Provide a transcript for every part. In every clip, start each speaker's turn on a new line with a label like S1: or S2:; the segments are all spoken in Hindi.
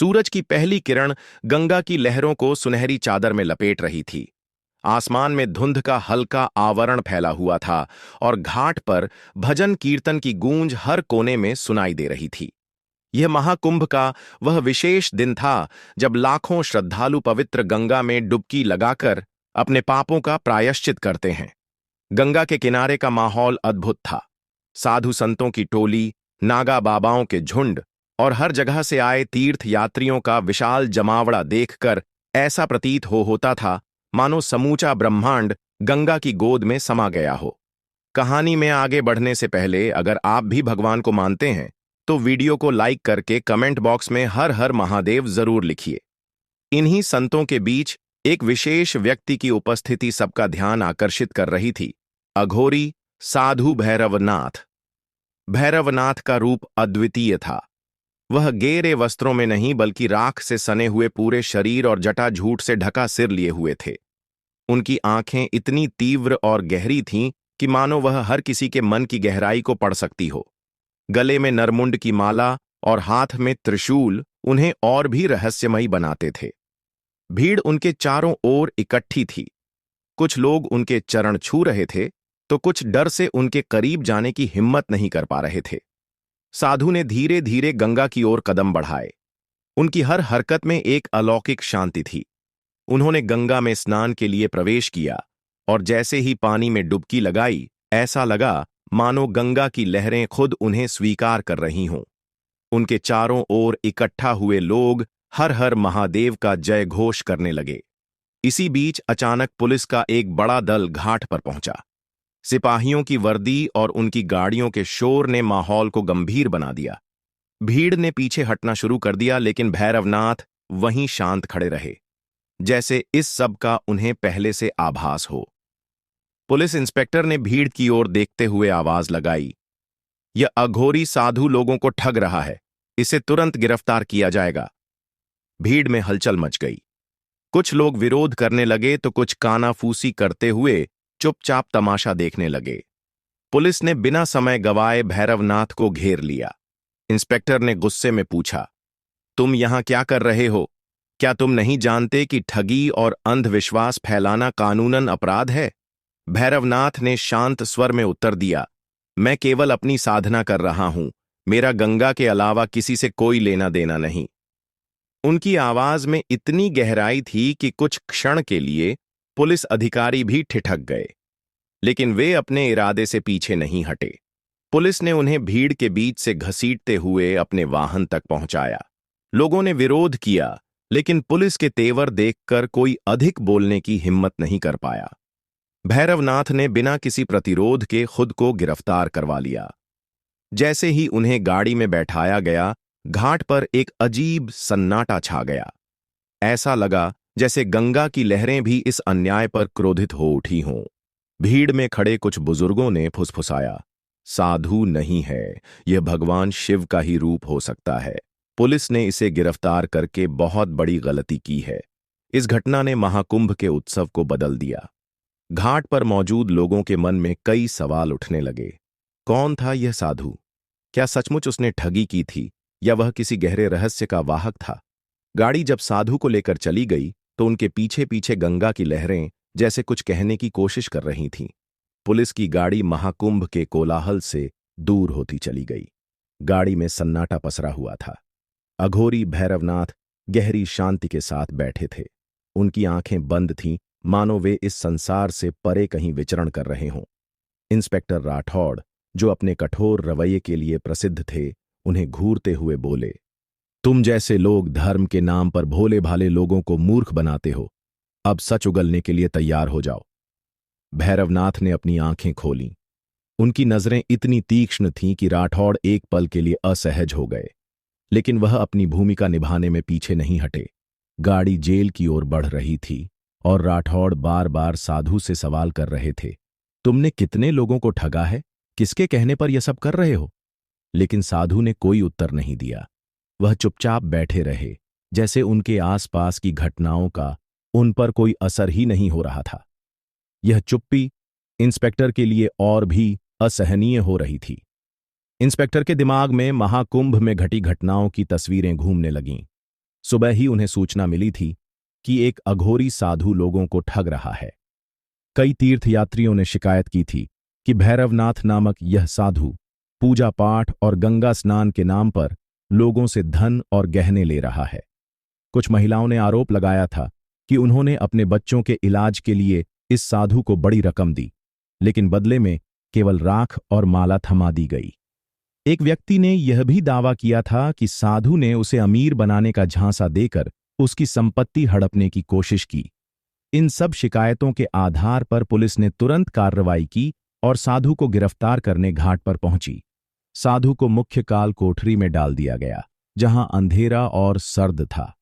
S1: सूरज की पहली किरण गंगा की लहरों को सुनहरी चादर में लपेट रही थी। आसमान में धुंध का हल्का आवरण फैला हुआ था और घाट पर भजन कीर्तन की गूंज हर कोने में सुनाई दे रही थी। यह महाकुंभ का वह विशेष दिन था जब लाखों श्रद्धालु पवित्र गंगा में डुबकी लगाकर अपने पापों का प्रायश्चित करते हैं। गंगा के किनारे का माहौल अद्भुत था। साधु संतों की टोली, नागा बाबाओं के झुंड और हर जगह से आए तीर्थ यात्रियों का विशाल जमावड़ा देखकर ऐसा प्रतीत होता था मानो समूचा ब्रह्मांड गंगा की गोद में समा गया हो। कहानी में आगे बढ़ने से पहले अगर आप भी भगवान को मानते हैं तो वीडियो को लाइक करके कमेंट बॉक्स में हर हर महादेव जरूर लिखिए। इन्हीं संतों के बीच एक विशेष व्यक्ति की उपस्थिति सबका ध्यान आकर्षित कर रही थी। अघोरी साधु भैरवनाथ। भैरवनाथ का रूप अद्वितीय था। वह गेरे वस्त्रों में नहीं बल्कि राख से सने हुए पूरे शरीर और जटाझूट से ढका सिर लिए हुए थे। उनकी आंखें इतनी तीव्र और गहरी थीं कि मानो वह हर किसी के मन की गहराई को पढ़ सकती हो। गले में नरमुंड की माला और हाथ में त्रिशूल उन्हें और भी रहस्यमयी बनाते थे। भीड़ उनके चारों ओर इकट्ठी थी। कुछ लोग उनके चरण छू रहे थे तो कुछ डर से उनके करीब जाने की हिम्मत नहीं कर पा रहे थे। साधु ने धीरे धीरे गंगा की ओर कदम बढ़ाए। उनकी हर हरकत में एक अलौकिक शांति थी। उन्होंने गंगा में स्नान के लिए प्रवेश किया और जैसे ही पानी में डुबकी लगाई, ऐसा लगा मानो गंगा की लहरें खुद उन्हें स्वीकार कर रही हों। उनके चारों ओर इकट्ठा हुए लोग हर हर महादेव का जय घोष करने लगे। इसी बीच अचानक पुलिस का एक बड़ा दल घाट पर पहुंचा। सिपाहियों की वर्दी और उनकी गाड़ियों के शोर ने माहौल को गंभीर बना दिया। भीड़ ने पीछे हटना शुरू कर दिया, लेकिन भैरवनाथ वहीं शांत खड़े रहे, जैसे इस सब का उन्हें पहले से आभास हो। पुलिस इंस्पेक्टर ने भीड़ की ओर देखते हुए आवाज लगाई, यह अघोरी साधु लोगों को ठग रहा है, इसे तुरंत गिरफ्तार किया जाएगा। भीड़ में हलचल मच गई। कुछ लोग विरोध करने लगे तो कुछ कानाफूसी करते हुए चुपचाप तमाशा देखने लगे। पुलिस ने बिना समय गवाए भैरवनाथ को घेर लिया। इंस्पेक्टर ने गुस्से में पूछा, तुम यहां क्या कर रहे हो? क्या तुम नहीं जानते कि ठगी और अंधविश्वास फैलाना कानूनन अपराध है? भैरवनाथ ने शांत स्वर में उत्तर दिया, मैं केवल अपनी साधना कर रहा हूं, मेरा गंगा के अलावा किसी से कोई लेना देना नहीं। उनकी आवाज में इतनी गहराई थी कि कुछ क्षण के लिए पुलिस अधिकारी भी ठिठक गए, लेकिन वे अपने इरादे से पीछे नहीं हटे। पुलिस ने उन्हें भीड़ के बीच से घसीटते हुए अपने वाहन तक पहुंचाया। लोगों ने विरोध किया, लेकिन पुलिस के तेवर देखकर कोई अधिक बोलने की हिम्मत नहीं कर पाया। भैरवनाथ ने बिना किसी प्रतिरोध के खुद को गिरफ्तार करवा लिया। जैसे ही उन्हें गाड़ी में बैठाया गया, घाट पर एक अजीब सन्नाटा छा गया। ऐसा लगा जैसे गंगा की लहरें भी इस अन्याय पर क्रोधित हो उठी हों। भीड़ में खड़े कुछ बुजुर्गों ने फुसफुसाया, साधु नहीं है, यह भगवान शिव का ही रूप हो सकता है। पुलिस ने इसे गिरफ्तार करके बहुत बड़ी गलती की है। इस घटना ने महाकुंभ के उत्सव को बदल दिया। घाट पर मौजूद लोगों के मन में कई सवाल उठने लगे। कौन था यह साधु? क्या सचमुच उसने ठगी की थी या वह किसी गहरे रहस्य का वाहक था? गाड़ी जब साधु को लेकर चली गई तो उनके पीछे पीछे गंगा की लहरें जैसे कुछ कहने की कोशिश कर रही थीं। पुलिस की गाड़ी महाकुंभ के कोलाहल से दूर होती चली गई। गाड़ी में सन्नाटा पसरा हुआ था। अघोरी भैरवनाथ गहरी शांति के साथ बैठे थे। उनकी आंखें बंद थीं, मानो वे इस संसार से परे कहीं विचरण कर रहे हों। इंस्पेक्टर राठौड़, जो अपने कठोर रवैये के लिए प्रसिद्ध थे, उन्हें घूरते हुए बोले, तुम जैसे लोग धर्म के नाम पर भोले भाले लोगों को मूर्ख बनाते हो। अब सच उगलने के लिए तैयार हो जाओ। भैरवनाथ ने अपनी आंखें खोलीं। उनकी नजरें इतनी तीक्ष्ण थीं कि राठौड़ एक पल के लिए असहज हो गए, लेकिन वह अपनी भूमिका निभाने में पीछे नहीं हटे। गाड़ी जेल की ओर बढ़ रही थी और राठौड़ बार बार साधु से सवाल कर रहे थे, तुमने कितने लोगों को ठगा है? किसके कहने पर यह सब कर रहे हो? लेकिन साधु ने कोई उत्तर नहीं दिया। वह चुपचाप बैठे रहे, जैसे उनके आसपास की घटनाओं का उन पर कोई असर ही नहीं हो रहा था। यह चुप्पी इंस्पेक्टर के लिए और भी असहनीय हो रही थी। इंस्पेक्टर के दिमाग में महाकुंभ में घटी घटनाओं की तस्वीरें घूमने लगीं। सुबह ही उन्हें सूचना मिली थी कि एक अघोरी साधु लोगों को ठग रहा है। कई तीर्थयात्रियों ने शिकायत की थी कि भैरवनाथ नामक यह साधु पूजा पाठ और गंगा स्नान के नाम पर लोगों से धन और गहने ले रहा है। कुछ महिलाओं ने आरोप लगाया था कि उन्होंने अपने बच्चों के इलाज के लिए इस साधु को बड़ी रकम दी, लेकिन बदले में केवल राख और माला थमा दी गई। एक व्यक्ति ने यह भी दावा किया था कि साधु ने उसे अमीर बनाने का झांसा देकर उसकी संपत्ति हड़पने की कोशिश की। इन सब शिकायतों के आधार पर पुलिस ने तुरंत कार्रवाई की और साधु को गिरफ्तार करने घाट पर पहुंची। साधु को मुख्य काल कोठरी में डाल दिया गया, जहां अंधेरा और सर्द था।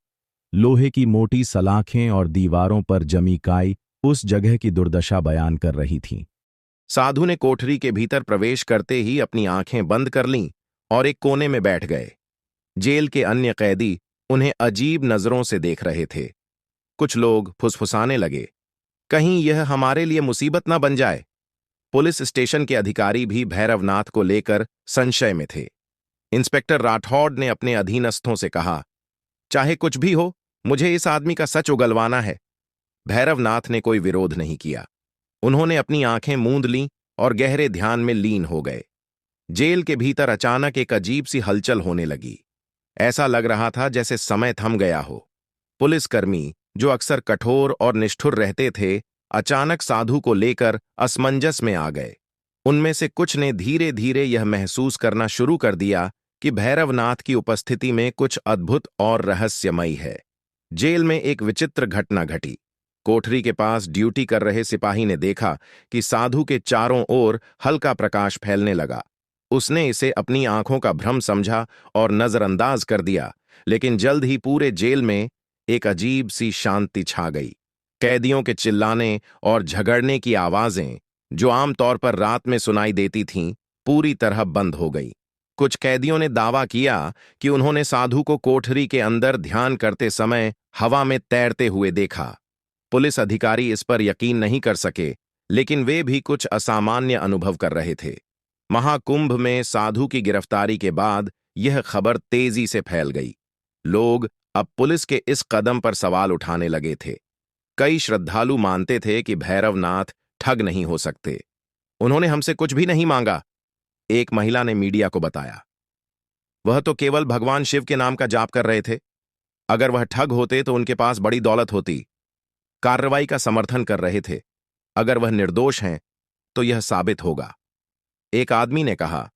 S1: लोहे की मोटी सलाखें और दीवारों पर जमी काई उस जगह की दुर्दशा बयान कर रही थीं। साधु ने कोठरी के भीतर प्रवेश करते ही अपनी आंखें बंद कर लीं और एक कोने में बैठ गए। जेल के अन्य कैदी उन्हें अजीब नजरों से देख रहे थे। कुछ लोग फुसफुसाने लगे, कहीं यह हमारे लिए मुसीबत न बन जाए। पुलिस स्टेशन के अधिकारी भी भैरवनाथ को लेकर संशय में थे। इंस्पेक्टर राठौड़ ने अपने अधीनस्थों से कहा, चाहे कुछ भी हो, मुझे इस आदमी का सच उगलवाना है। भैरवनाथ ने कोई विरोध नहीं किया। उन्होंने अपनी आंखें मूंद लीं और गहरे ध्यान में लीन हो गए। जेल के भीतर अचानक एक अजीब सी हलचल होने लगी। ऐसा लग रहा था जैसे समय थम गया हो। पुलिसकर्मी, जो अक्सर कठोर और निष्ठुर रहते थे, अचानक साधु को लेकर असमंजस में आ गए। उनमें से कुछ ने धीरे धीरे यह महसूस करना शुरू कर दिया कि भैरवनाथ की उपस्थिति में कुछ अद्भुत और रहस्यमयी है। जेल में एक विचित्र घटना घटी। कोठरी के पास ड्यूटी कर रहे सिपाही ने देखा कि साधु के चारों ओर हल्का प्रकाश फैलने लगा। उसने इसे अपनी आंखों का भ्रम समझा और नजरअंदाज कर दिया, लेकिन जल्द ही पूरे जेल में एक अजीब सी शांति छा गई। कैदियों के चिल्लाने और झगड़ने की आवाजें, जो आमतौर पर रात में सुनाई देती थीं, पूरी तरह बंद हो गई। कुछ कैदियों ने दावा किया कि उन्होंने साधु को कोठरी के अंदर ध्यान करते समय हवा में तैरते हुए देखा। पुलिस अधिकारी इस पर यकीन नहीं कर सके, लेकिन वे भी कुछ असामान्य अनुभव कर रहे थे। महाकुंभ में साधु की गिरफ्तारी के बाद यह खबर तेजी से फैल गई। लोग अब पुलिस के इस कदम पर सवाल उठाने लगे थे। कई श्रद्धालु मानते थे कि भैरवनाथ ठग नहीं हो सकते। उन्होंने हमसे कुछ भी नहीं मांगा, एक महिला ने मीडिया को बताया। वह तो केवल भगवान शिव के नाम का जाप कर रहे थे। अगर वह ठग होते तो उनके पास बड़ी दौलत होती। कार्रवाई का समर्थन कर रहे थे। अगर वह निर्दोष हैं तो यह साबित होगा, एक आदमी ने कहा।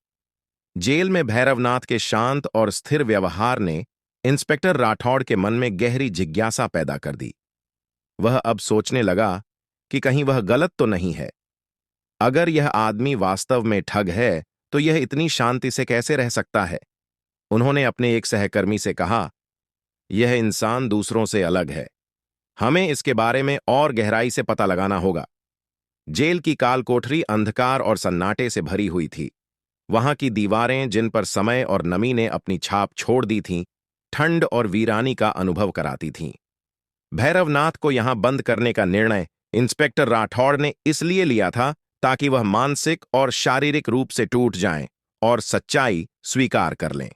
S1: जेल में भैरवनाथ के शांत और स्थिर व्यवहार ने इंस्पेक्टर राठौड़ के मन में गहरी जिज्ञासा पैदा कर दी। वह अब सोचने लगा कि कहीं वह गलत तो नहीं है। अगर यह आदमी वास्तव में ठग है तो यह इतनी शांति से कैसे रह सकता है। उन्होंने अपने एक सहकर्मी से कहा, यह इंसान दूसरों से अलग है। हमें इसके बारे में और गहराई से पता लगाना होगा। जेल की काल कोठरी अंधकार और सन्नाटे से भरी हुई थी। वहां की दीवारें, जिन पर समय और नमी ने अपनी छाप छोड़ दी थीं, ठंड और वीरानी का अनुभव कराती थीं। भैरवनाथ को यहां बंद करने का निर्णय इंस्पेक्टर राठौड़ ने इसलिए लिया था ताकि वह मानसिक और शारीरिक रूप से टूट जाएं और सच्चाई स्वीकार कर लें।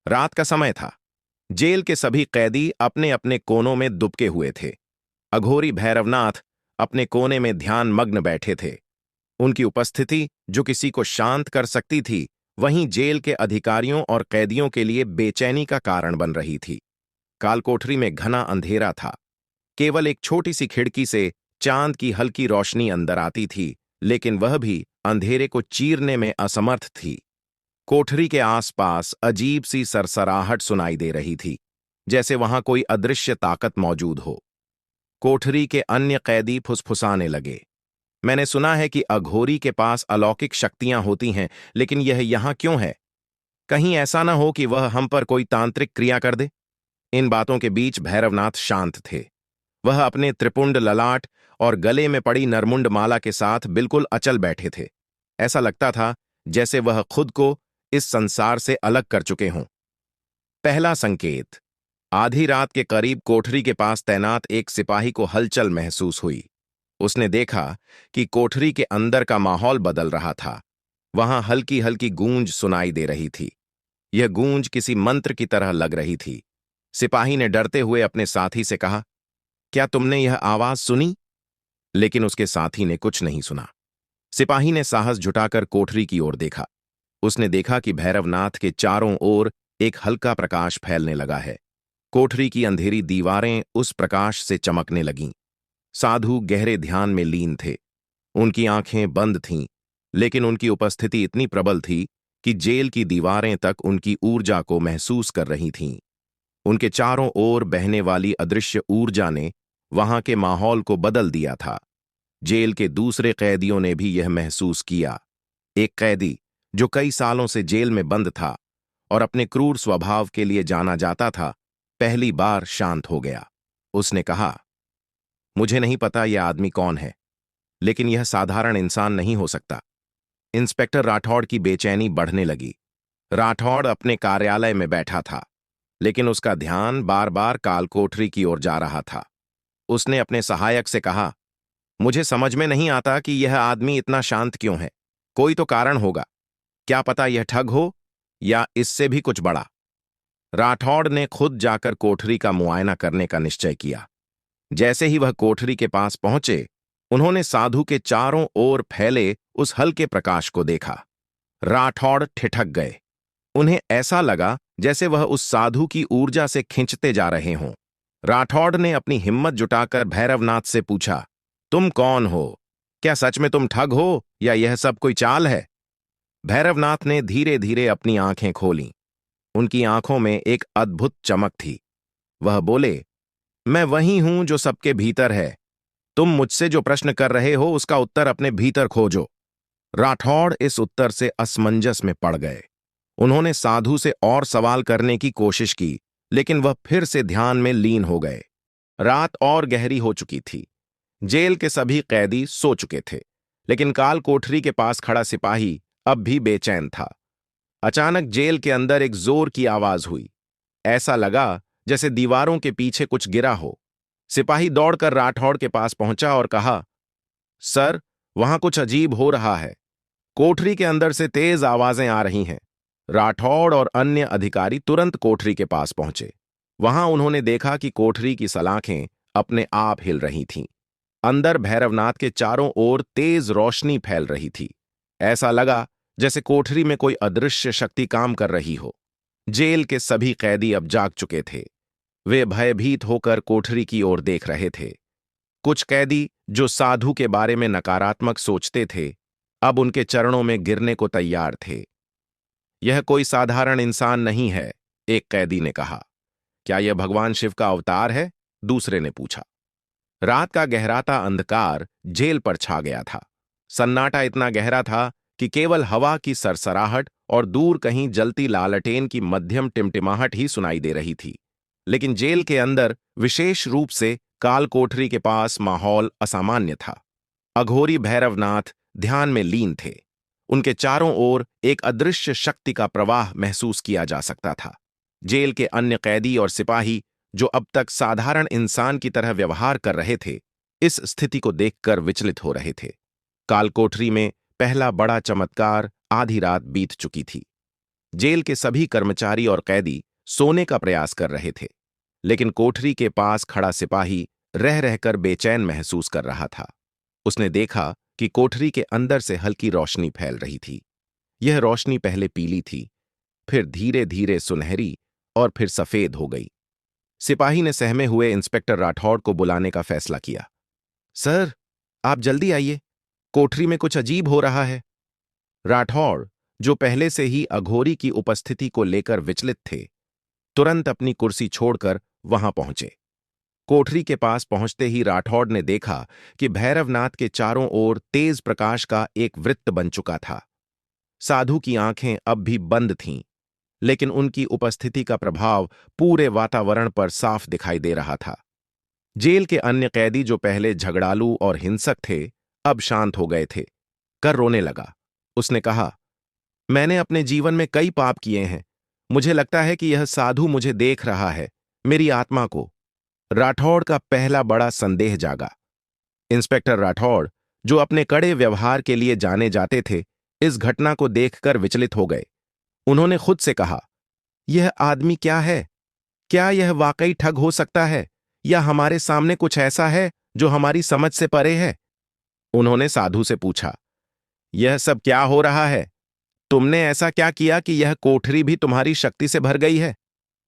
S1: रात का समय था। जेल के सभी कैदी अपने अपने कोनों में दुबके हुए थे। अघोरी भैरवनाथ अपने कोने में ध्यान मग्न बैठे थे। उनकी उपस्थिति, जो किसी को शांत कर सकती थी, वहीं जेल के अधिकारियों और कैदियों के लिए बेचैनी का कारण बन रही थी। कालकोठरी में घना अंधेरा था। केवल एक छोटी सी खिड़की से चांद की हल्की रोशनी अंदर आती थी, लेकिन वह भी अंधेरे को चीरने में असमर्थ थी। कोठरी के आसपास अजीब सी सरसराहट सुनाई दे रही थी, जैसे वहां कोई अदृश्य ताकत मौजूद हो। कोठरी के अन्य कैदी फुसफुसाने लगे, मैंने सुना है कि अघोरी के पास अलौकिक शक्तियां होती हैं, लेकिन यह यहां क्यों है? कहीं ऐसा ना हो कि वह हम पर कोई तांत्रिक क्रिया कर दे। इन बातों के बीच भैरवनाथ शांत थे। वह अपने त्रिपुंड ललाट और गले में पड़ी नरमुंड माला के साथ बिल्कुल अचल बैठे थे। ऐसा लगता था जैसे वह खुद को इस संसार से अलग कर चुके हों। पहला संकेत। आधी रात के करीब कोठरी के पास तैनात एक सिपाही को हलचल महसूस हुई। उसने देखा कि कोठरी के अंदर का माहौल बदल रहा था। वहां हल्की हल्की गूंज सुनाई दे रही थी। यह गूंज किसी मंत्र की तरह लग रही थी। सिपाही ने डरते हुए अपने साथी से कहा, क्या तुमने यह आवाज सुनी? लेकिन उसके साथी ने कुछ नहीं सुना। सिपाही ने साहस जुटाकर कोठरी की ओर देखा। उसने देखा कि भैरवनाथ के चारों ओर एक हल्का प्रकाश फैलने लगा है। कोठरी की अंधेरी दीवारें उस प्रकाश से चमकने लगीं। साधु गहरे ध्यान में लीन थे। उनकी आंखें बंद थीं, लेकिन उनकी उपस्थिति इतनी प्रबल थी कि जेल की दीवारें तक उनकी ऊर्जा को महसूस कर रही थीं। उनके चारों ओर बहने वाली अदृश्य ऊर्जा ने वहां के माहौल को बदल दिया था। जेल के दूसरे कैदियों ने भी यह महसूस किया। एक कैदी जो कई सालों से जेल में बंद था और अपने क्रूर स्वभाव के लिए जाना जाता था, पहली बार शांत हो गया। उसने कहा, मुझे नहीं पता यह आदमी कौन है, लेकिन यह साधारण इंसान नहीं हो सकता। इंस्पेक्टर राठौड़ की बेचैनी बढ़ने लगी। राठौड़ अपने कार्यालय में बैठा था, लेकिन उसका ध्यान बार बार कालकोठरी की ओर जा रहा था। उसने अपने सहायक से कहा, मुझे समझ में नहीं आता कि यह आदमी इतना शांत क्यों है। कोई तो कारण होगा। क्या पता यह ठग हो या इससे भी कुछ बड़ा। राठौड़ ने खुद जाकर कोठरी का मुआयना करने का निश्चय किया। जैसे ही वह कोठरी के पास पहुंचे, उन्होंने साधु के चारों ओर फैले उस हल्के प्रकाश को देखा। राठौड़ ठिठक गए। उन्हें ऐसा लगा जैसे वह उस साधु की ऊर्जा से खिंचते जा रहे हों। राठौड़ ने अपनी हिम्मत जुटाकर भैरवनाथ से पूछा, तुम कौन हो? क्या सच में तुम ठग हो या यह सब कोई चाल है? भैरवनाथ ने धीरे धीरे अपनी आंखें खोलीं। उनकी आंखों में एक अद्भुत चमक थी। वह बोले, मैं वही हूं जो सबके भीतर है। तुम मुझसे जो प्रश्न कर रहे हो उसका उत्तर अपने भीतर खोजो। राठौड़ इस उत्तर से असमंजस में पड़ गए। उन्होंने साधु से और सवाल करने की कोशिश की, लेकिन वह फिर से ध्यान में लीन हो गए। रात और गहरी हो चुकी थी। जेल के सभी कैदी सो चुके थे, लेकिन काल कोठरी के पास खड़ा सिपाही अब भी बेचैन था। अचानक जेल के अंदर एक जोर की आवाज हुई। ऐसा लगा जैसे दीवारों के पीछे कुछ गिरा हो। सिपाही दौड़कर राठौड़ के पास पहुंचा और कहा, सर, वहां कुछ अजीब हो रहा है। कोठरी के अंदर से तेज आवाजें आ रही हैं। राठौड़ और अन्य अधिकारी तुरंत कोठरी के पास पहुंचे। वहां उन्होंने देखा कि कोठरी की सलाखें अपने आप हिल रही थीं। अंदर भैरवनाथ के चारों ओर तेज रोशनी फैल रही थी। ऐसा लगा जैसे कोठरी में कोई अदृश्य शक्ति काम कर रही हो। जेल के सभी कैदी अब जाग चुके थे। वे भयभीत होकर कोठरी की ओर देख रहे थे। कुछ कैदी जो साधु के बारे में नकारात्मक सोचते थे, अब उनके चरणों में गिरने को तैयार थे। यह कोई साधारण इंसान नहीं है, एक कैदी ने कहा। क्या यह भगवान शिव का अवतार है? दूसरे ने पूछा। रात का गहराता अंधकार जेल पर छा गया था। सन्नाटा इतना गहरा था कि केवल हवा की सरसराहट और दूर कहीं जलती लालटेन की मध्यम टिमटिमाहट ही सुनाई दे रही थी। लेकिन जेल के अंदर, विशेष रूप से काल कोठरी के पास, माहौल असामान्य था। अघोरी भैरवनाथ ध्यान में लीन थे। उनके चारों ओर एक अदृश्य शक्ति का प्रवाह महसूस किया जा सकता था। जेल के अन्य कैदी और सिपाही जो अब तक साधारण इंसान की तरह व्यवहार कर रहे थे, इस स्थिति को देखकर विचलित हो रहे थे। कालकोठरी में पहला बड़ा चमत्कार आधी रात बीत चुकी थी। जेल के सभी कर्मचारी और कैदी सोने का प्रयास कर रहे थे, लेकिन कोठरी के पास खड़ा सिपाही रह रहकर बेचैन महसूस कर रहा था। उसने देखा कि कोठरी के अंदर से हल्की रोशनी फैल रही थी। यह रोशनी पहले पीली थी, फिर धीरे धीरे सुनहरी और फिर सफेद हो गई। सिपाही ने सहमे हुए इंस्पेक्टर राठौड़ को बुलाने का फैसला किया। सर, आप जल्दी आइए, कोठरी में कुछ अजीब हो रहा है। राठौड़, जो पहले से ही अघोरी की उपस्थिति को लेकर विचलित थे, तुरंत अपनी कुर्सी छोड़कर वहां पहुंचे। कोठरी के पास पहुंचते ही राठौड़ ने देखा कि भैरवनाथ के चारों ओर तेज प्रकाश का एक वृत्त बन चुका था। साधु की आंखें अब भी बंद थीं, लेकिन उनकी उपस्थिति का प्रभाव पूरे वातावरण पर साफ दिखाई दे रहा था। जेल के अन्य कैदी जो पहले झगड़ालू और हिंसक थे, अब शांत हो गए थे। कर रोने लगा। उसने कहा, मैंने अपने जीवन में कई पाप किए हैं। मुझे लगता है कि यह साधु मुझे देख रहा है, मेरी आत्मा को। राठौड़ का पहला बड़ा संदेह जागा। इंस्पेक्टर राठौड़, जो अपने कड़े व्यवहार के लिए जाने जाते थे, इस घटना को देखकर विचलित हो गए। उन्होंने खुद से कहा, यह आदमी क्या है? क्या यह वाकई ठग हो सकता है, या हमारे सामने कुछ ऐसा है जो हमारी समझ से परे है? उन्होंने साधु से पूछा, यह सब क्या हो रहा है? तुमने ऐसा क्या किया कि यह कोठरी भी तुम्हारी शक्ति से भर गई है?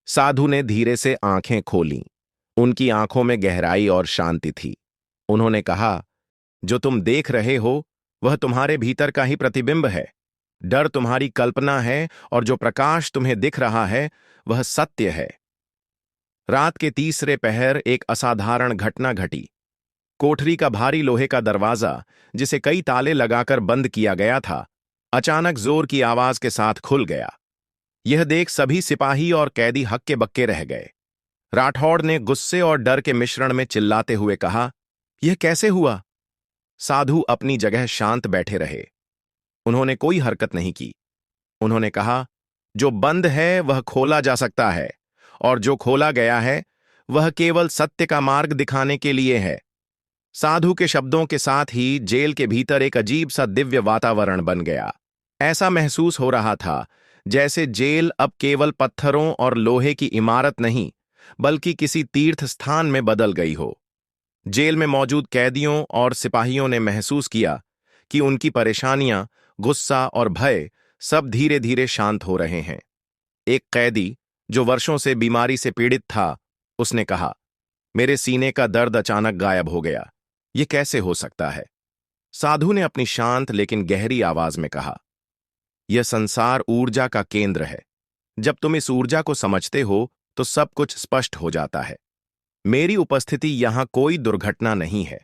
S1: साधु ने धीरे से आंखें खोलीं। उनकी आंखों में गहराई और शांति थी। उन्होंने कहा, जो तुम देख रहे हो वह तुम्हारे भीतर का ही प्रतिबिंब है। डर तुम्हारी कल्पना है और जो प्रकाश तुम्हें दिख रहा है वह सत्य है। रात के तीसरे पहर एक असाधारण घटना घटी। कोठरी का भारी लोहे का दरवाजा, जिसे कई ताले लगाकर बंद किया गया था, अचानक जोर की आवाज के साथ खुल गया। यह देख सभी सिपाही और कैदी हक्के बक्के रह गए। राठौड़ ने गुस्से और डर के मिश्रण में चिल्लाते हुए कहा, यह कैसे हुआ? साधु अपनी जगह शांत बैठे रहे। उन्होंने कोई हरकत नहीं की। उन्होंने कहा, जो बंद है वह खोला जा सकता है, और जो खोला गया है वह केवल सत्य का मार्ग दिखाने के लिए है। साधु के शब्दों के साथ ही जेल के भीतर एक अजीब सा दिव्य वातावरण बन गया। ऐसा महसूस हो रहा था जैसे जेल अब केवल पत्थरों और लोहे की इमारत नहीं, बल्कि किसी तीर्थ स्थान में बदल गई हो। जेल में मौजूद कैदियों और सिपाहियों ने महसूस किया कि उनकी परेशानियां, गुस्सा और भय सब धीरे धीरे शांत हो रहे हैं। एक कैदी, जो वर्षों से बीमारी से पीड़ित था, उसने कहा, मेरे सीने का दर्द अचानक गायब हो गया। ये कैसे हो सकता है? साधु ने अपनी शांत लेकिन गहरी आवाज में कहा, यह संसार ऊर्जा का केंद्र है। जब तुम इस ऊर्जा को समझते हो तो सब कुछ स्पष्ट हो जाता है। मेरी उपस्थिति यहां कोई दुर्घटना नहीं है।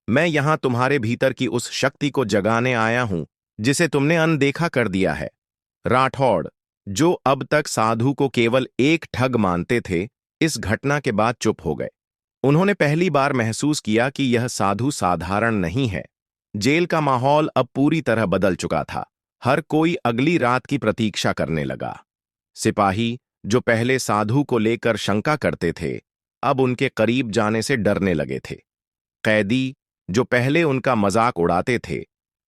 S1: मैं यहां तुम्हारे भीतर की उस शक्ति को जगाने आया हूं जिसे तुमने अनदेखा कर दिया है। राठौड़, जो अब तक साधु को केवल एक ठग मानते थे, इस घटना के बाद चुप हो गए। उन्होंने पहली बार महसूस किया कि यह साधु साधारण नहीं है। जेल का माहौल अब पूरी तरह बदल चुका था। हर कोई अगली रात की प्रतीक्षा करने लगा। सिपाही, जो पहले साधु को लेकर शंका करते थे, अब उनके करीब जाने से डरने लगे थे। कैदी, जो पहले उनका मजाक उड़ाते थे,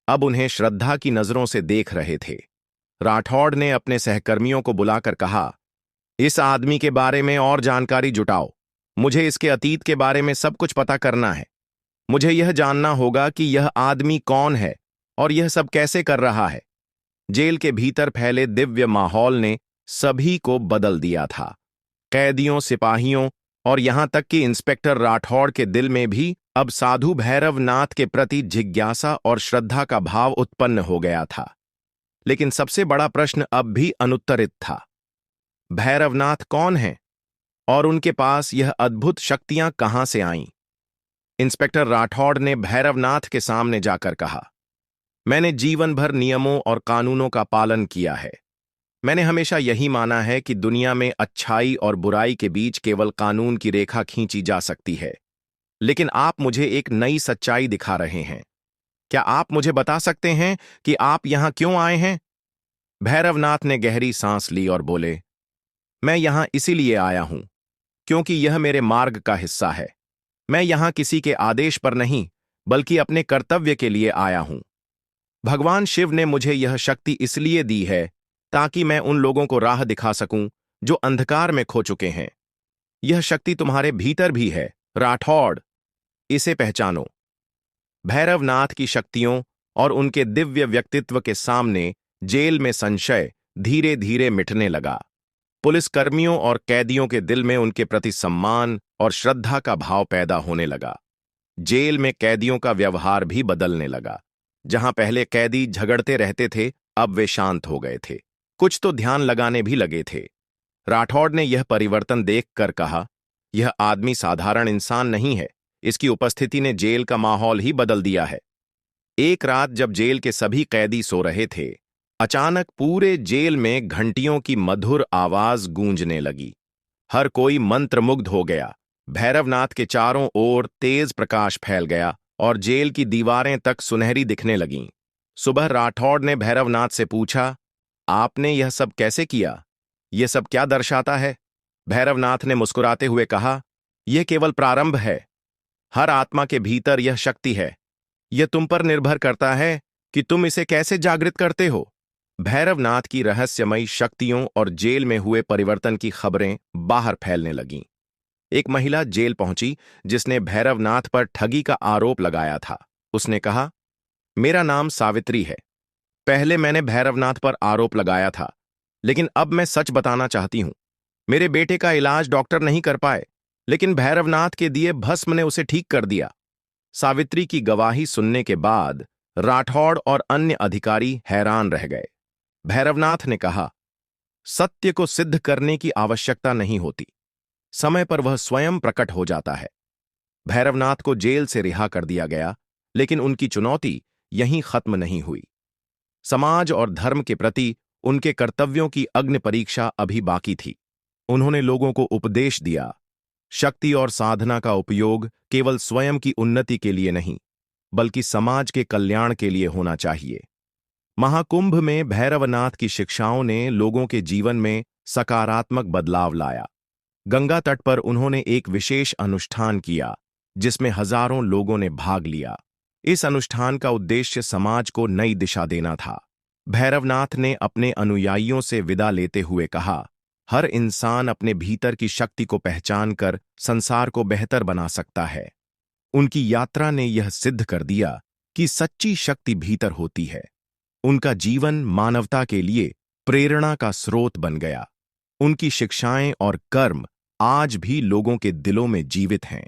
S1: अब उन्हें श्रद्धा की नजरों से देख रहे थे। राठौड़ ने अपने सहकर्मियों को बुलाकर कहा, इस आदमी के बारे में और जानकारी जुटाओ। मुझे इसके अतीत के बारे में सब कुछ पता करना है। मुझे यह जानना होगा कि यह आदमी कौन है और यह सब कैसे कर रहा है। जेल के भीतर फैले दिव्य माहौल ने सभी को बदल दिया था। कैदियों, सिपाहियों और यहां तक कि इंस्पेक्टर राठौड़ के दिल में भी अब साधु भैरवनाथ के प्रति जिज्ञासा और श्रद्धा का भाव उत्पन्न हो गया था। लेकिन सबसे बड़ा प्रश्न अब भी अनुत्तरित था। भैरवनाथ कौन है और उनके पास यह अद्भुत शक्तियां कहां से आईं? इंस्पेक्टर राठौड़ ने भैरवनाथ के सामने जाकर कहा, मैंने जीवन भर नियमों और कानूनों का पालन किया है। मैंने हमेशा यही माना है कि दुनिया में अच्छाई और बुराई के बीच केवल कानून की रेखा खींची जा सकती है। लेकिन आप मुझे एक नई सच्चाई दिखा रहे हैं। क्या आप मुझे बता सकते हैं कि आप यहां क्यों आए हैं? भैरवनाथ ने गहरी सांस ली और बोले, मैं यहां इसीलिए आया हूं क्योंकि यह मेरे मार्ग का हिस्सा है। मैं यहां किसी के आदेश पर नहीं, बल्कि अपने कर्तव्य के लिए आया हूं। भगवान शिव ने मुझे यह शक्ति इसलिए दी है ताकि मैं उन लोगों को राह दिखा सकूं जो अंधकार में खो चुके हैं। यह शक्ति तुम्हारे भीतर भी है, राठौड़। इसे पहचानो। भैरवनाथ की शक्तियों और उनके दिव्य व्यक्तित्व के सामने जेल में संशय धीरे धीरे मिटने लगा। पुलिसकर्मियों और कैदियों के दिल में उनके प्रति सम्मान और श्रद्धा का भाव पैदा होने लगा। जेल में कैदियों का व्यवहार भी बदलने लगा। जहां पहले कैदी झगड़ते रहते थे, अब वे शांत हो गए थे। कुछ तो ध्यान लगाने भी लगे थे। राठौड़ ने यह परिवर्तन देखकर कहा, यह आदमी साधारण इंसान नहीं है। इसकी उपस्थिति ने जेल का माहौल ही बदल दिया है। एक रात जब जेल के सभी कैदी सो रहे थे, अचानक पूरे जेल में घंटियों की मधुर आवाज गूंजने लगी। हर कोई मंत्रमुग्ध हो गया। भैरवनाथ के चारों ओर तेज प्रकाश फैल गया और जेल की दीवारें तक सुनहरी दिखने लगीं। सुबह राठौड़ ने भैरवनाथ से पूछा, आपने यह सब कैसे किया? यह सब क्या दर्शाता है? भैरवनाथ ने मुस्कुराते हुए कहा, यह केवल प्रारंभ है। हर आत्मा के भीतर यह शक्ति है। यह तुम पर निर्भर करता है कि तुम इसे कैसे जागृत करते हो। भैरवनाथ की रहस्यमयी शक्तियों और जेल में हुए परिवर्तन की खबरें बाहर फैलने लगीं। एक महिला जेल पहुंची जिसने भैरवनाथ पर ठगी का आरोप लगाया था। उसने कहा, मेरा नाम सावित्री है। पहले मैंने भैरवनाथ पर आरोप लगाया था, लेकिन अब मैं सच बताना चाहती हूं। मेरे बेटे का इलाज डॉक्टर नहीं कर पाए, लेकिन भैरवनाथ के दिए भस्म ने उसे ठीक कर दिया। सावित्री की गवाही सुनने के बाद राठौड़ और अन्य अधिकारी हैरान रह गए। भैरवनाथ ने कहा, सत्य को सिद्ध करने की आवश्यकता नहीं होती, समय पर वह स्वयं प्रकट हो जाता है। भैरवनाथ को जेल से रिहा कर दिया गया, लेकिन उनकी चुनौती यहीं खत्म नहीं हुई। समाज और धर्म के प्रति उनके कर्तव्यों की अग्नि परीक्षा अभी बाकी थी। उन्होंने लोगों को उपदेश दिया, शक्ति और साधना का उपयोग केवल स्वयं की उन्नति के लिए नहीं, बल्कि समाज के कल्याण के लिए होना चाहिए। महाकुंभ में भैरवनाथ की शिक्षाओं ने लोगों के जीवन में सकारात्मक बदलाव लाया। गंगा तट पर उन्होंने एक विशेष अनुष्ठान किया, जिसमें हजारों लोगों ने भाग लिया। इस अनुष्ठान का उद्देश्य समाज को नई दिशा देना था। भैरवनाथ ने अपने अनुयायियों से विदा लेते हुए कहा, हर इंसान अपने भीतर की शक्ति को पहचानकर संसार को बेहतर बना सकता है। उनकी यात्रा ने यह सिद्ध कर दिया कि सच्ची शक्ति भीतर होती है। उनका जीवन मानवता के लिए प्रेरणा का स्रोत बन गया। उनकी शिक्षाएं और कर्म आज भी लोगों के दिलों में जीवित हैं।